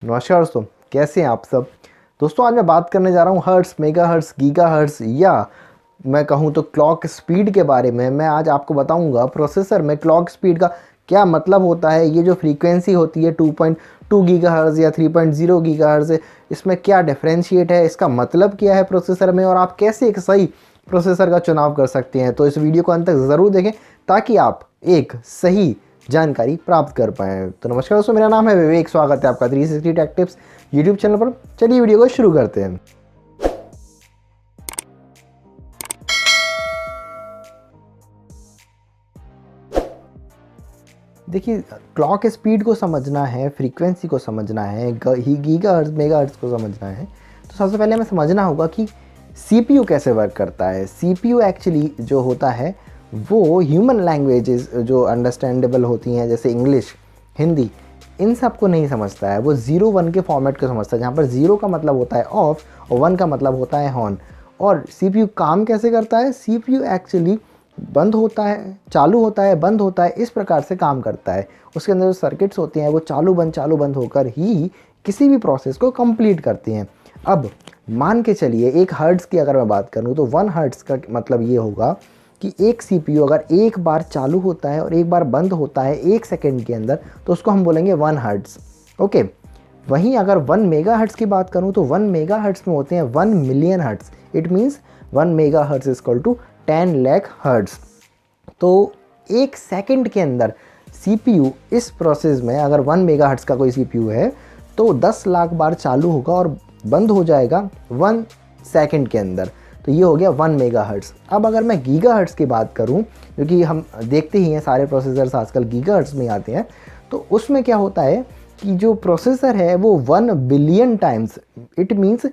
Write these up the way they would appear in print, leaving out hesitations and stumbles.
नमस्कार दोस्तों, कैसे हैं आप सब। दोस्तों आज मैं बात करने जा रहा हूँ hertz, mega hertz, giga hertz या मैं कहूँ तो क्लॉक स्पीड के बारे में। मैं आज आपको बताऊँगा प्रोसेसर में क्लॉक स्पीड का क्या मतलब होता है। ये जो फ्रीक्वेंसी होती है 2.2 गीगा हर्ट्ज़ या 3.0 गीगा हर्ट्ज़, इसमें क्या डिफ्रेंशिएट है, इसका मतलब क्या है प्रोसेसर में, और आप कैसे एक सही प्रोसेसर का चुनाव कर सकते हैं। तो इस वीडियो को अंत तक ज़रूर देखें ताकि आप एक सही जानकारी प्राप्त कर पाएँ। तो नमस्कार दोस्तों, मेरा नाम है विवेक, स्वागत है आपका 360 टेक टिप्स यूट्यूब चैनल पर। चलिए वीडियो को शुरू करते हैं। देखिए, क्लॉक स्पीड को समझना है, फ्रीक्वेंसी को समझना है, गीगा हर्ट्ज़, मेगा हर्ट्ज़ को समझना है, तो सबसे पहले हमें समझना होगा कि सीपीयू कैसे वर्क करता है। सीपीयू एक्चुअली जो होता है वो ह्यूमन लैंग्वेजेस जो अंडरस्टैंडेबल होती हैं, जैसे इंग्लिश, हिंदी, इन सब को नहीं समझता है। वो 0-1 के फॉर्मेट को समझता है, जहाँ पर 0 का मतलब होता है ऑफ और 1 का मतलब होता है ऑन। और सीपीयू काम कैसे करता है, सीपीयू एक्चुअली बंद होता है, चालू होता है, बंद होता है, इस प्रकार से काम करता है। उसके अंदर जो सर्किट्स होती हैं वो चालू बंद होकर ही किसी भी प्रोसेस को कंप्लीट करती हैं। अब मान के चलिए 1 हर्ट्ज़ की अगर मैं बात करूं तो 1 हर्ट्ज़ का मतलब ये होगा कि एक सीपीयू अगर एक बार चालू होता है और एक बार बंद होता है 1 सेकेंड के अंदर, तो उसको हम बोलेंगे 1 हर्ट्ज़। ओके, वहीं अगर 1 मेगा हर्ट्ज़ की बात करूं तो 1 मेगा हर्ट्ज़ में होते हैं 1 million hertz. It means 1 mega hertz equal to 10 lakh hertz. तो 1 सेकंड के अंदर सीपीयू इस प्रोसेस में, अगर 1 मेगा हर्ट्ज़ का कोई सीपीयू है तो 10 लाख बार चालू होगा और बंद हो जाएगा 1 सेकंड के अंदर। तो ये हो गया 1 मेगा हर्ट्ज़। अब अगर मैं गीगा हर्ट्ज़ की बात करूं, क्योंकि हम देखते ही हैं सारे प्रोसेसर्स आजकल गीगा हर्ट्ज़ में आते हैं, तो उसमें क्या होता है कि जो प्रोसेसर है वो 1 बिलियन टाइम्स, इट मीन्स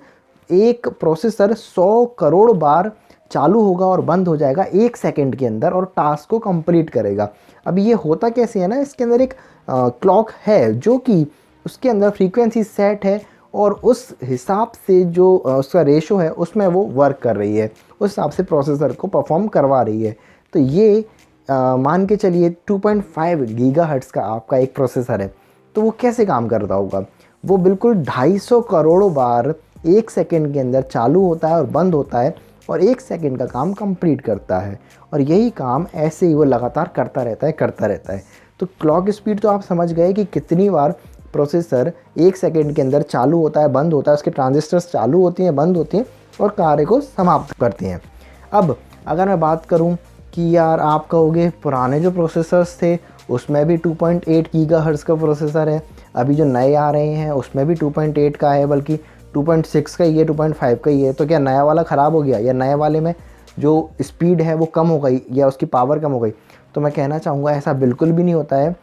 एक प्रोसेसर 100 करोड़ बार चालू होगा और बंद हो जाएगा 1 सेकंड के अंदर और टास्क को कंप्लीट करेगा। अब ये होता कैसे है ना, इसके अंदर एक क्लॉक है जो कि उसके अंदर फ्रीक्वेंसी सेट है और उस हिसाब से जो उसका रेशो है उसमें वो वर्क कर रही है, उस हिसाब से प्रोसेसर को परफॉर्म करवा रही है। तो ये मान के चलिए 2.5 गीगा हर्ट्ज़ का आपका एक प्रोसेसर है, तो वो कैसे काम करता होगा। वो बिल्कुल 250 करोड़ बार 1 सेकंड के अंदर चालू होता है और बंद होता है और 1 सेकंड का काम कंप्लीट करता है, और यही काम ऐसे ही वो लगातार करता रहता है। तो क्लॉक स्पीड तो आप समझ गए कि कितनी बार प्रोसेसर 1 सेकंड के अंदर चालू होता है, बंद होता है, उसके ट्रांजिस्टर्स चालू होती हैं, बंद होती हैं और कार्य को समाप्त करती हैं। अब अगर मैं बात करूं कि यार आप कहोगे पुराने जो प्रोसेसर्स थे उसमें भी 2.8 गीगा हर्ट्ज़ का प्रोसेसर है, अभी जो नए आ रहे हैं उसमें भी 2.8 का है, बल्कि 2.6 का ही है, 2.5 का ही है। तो क्या नया वाला ख़राब हो गया या नए वाले में जो स्पीड है वो कम हो गई या उसकी पावर कम हो गई? तो मैं कहना चाहूँगा ऐसा बिल्कुल भी नहीं होता है।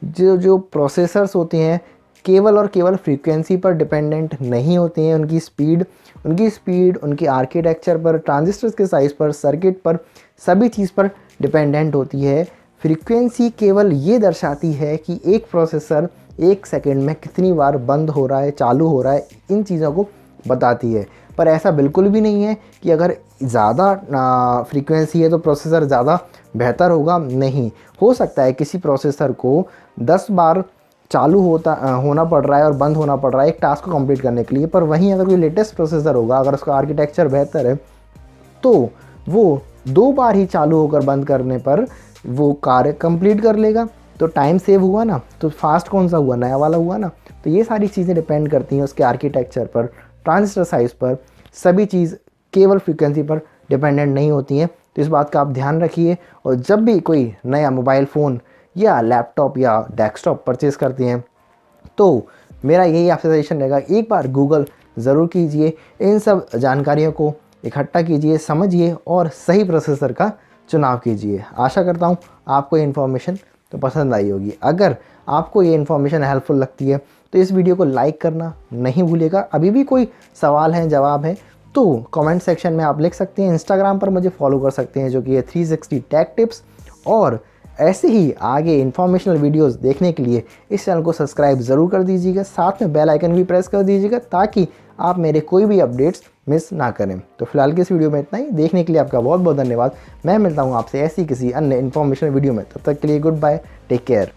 जो प्रोसेसर्स होते हैं केवल और केवल फ्रीक्वेंसी पर डिपेंडेंट नहीं होते हैं। उनकी स्पीड उनकी आर्किटेक्चर पर, ट्रांजिस्टर्स के साइज़ पर, सर्किट पर, सभी चीज़ पर डिपेंडेंट होती है। फ्रीक्वेंसी केवल ये दर्शाती है कि एक प्रोसेसर 1 सेकंड में कितनी बार बंद हो रहा है, चालू हो रहा है, इन चीज़ों को बताती है। पर ऐसा बिल्कुल भी नहीं है कि अगर ज़्यादा फ्रीक्वेंसी है तो प्रोसेसर ज़्यादा बेहतर होगा। नहीं, हो सकता है किसी प्रोसेसर को 10 बार चालू होना पड़ रहा है और बंद होना पड़ रहा है एक टास्क को कंप्लीट करने के लिए, पर वहीं अगर कोई लेटेस्ट प्रोसेसर होगा, अगर उसका आर्किटेक्चर बेहतर है, तो वो 2 बार ही चालू होकर बंद करने पर वो कार्य कंप्लीट कर लेगा। तो टाइम सेव हुआ ना, तो फास्ट कौन सा हुआ, नया वाला हुआ ना। तो ये सारी चीज़ें डिपेंड करती हैं उसके आर्किटेक्चर पर, ट्रांजिस्टर साइज़ पर, सभी चीज़ केवल फ्रीक्वेंसी पर डिपेंडेंट नहीं होती हैं। तो इस बात का आप ध्यान रखिए, और जब भी कोई नया मोबाइल फ़ोन या लैपटॉप या डेस्कटॉप परचेज़ करती हैं तो मेरा यही आपसे सजेशन रहेगा, एक बार गूगल ज़रूर कीजिए, इन सब जानकारियों को इकट्ठा कीजिए, समझिए और सही प्रोसेसर का चुनाव कीजिए। आशा करता हूँ आपको ये इन्फॉर्मेशन तो पसंद आई होगी। अगर आपको ये इन्फॉर्मेशन हेल्पफुल लगती है तो इस वीडियो को लाइक करना नहीं भूलिएगा। अभी भी कोई सवाल है, जवाब है तो कमेंट सेक्शन में आप लिख सकते हैं। इंस्टाग्राम पर मुझे फॉलो कर सकते हैं जो कि है 360 टेक टिप्स, और ऐसे ही आगे इन्फॉर्मेशनल वीडियोस देखने के लिए इस चैनल को सब्सक्राइब ज़रूर कर दीजिएगा, साथ में बेल आइकन भी प्रेस कर दीजिएगा ताकि आप मेरे कोई भी अपडेट्स मिस ना करें। तो फिलहाल की इस वीडियो में इतना ही। देखने के लिए आपका बहुत बहुत धन्यवाद। मैं मिलता हूँ आपसे ऐसी किसी अन्य इन्फॉर्मेशन वीडियो में, तब तक के लिए गुड बाय, टेक केयर।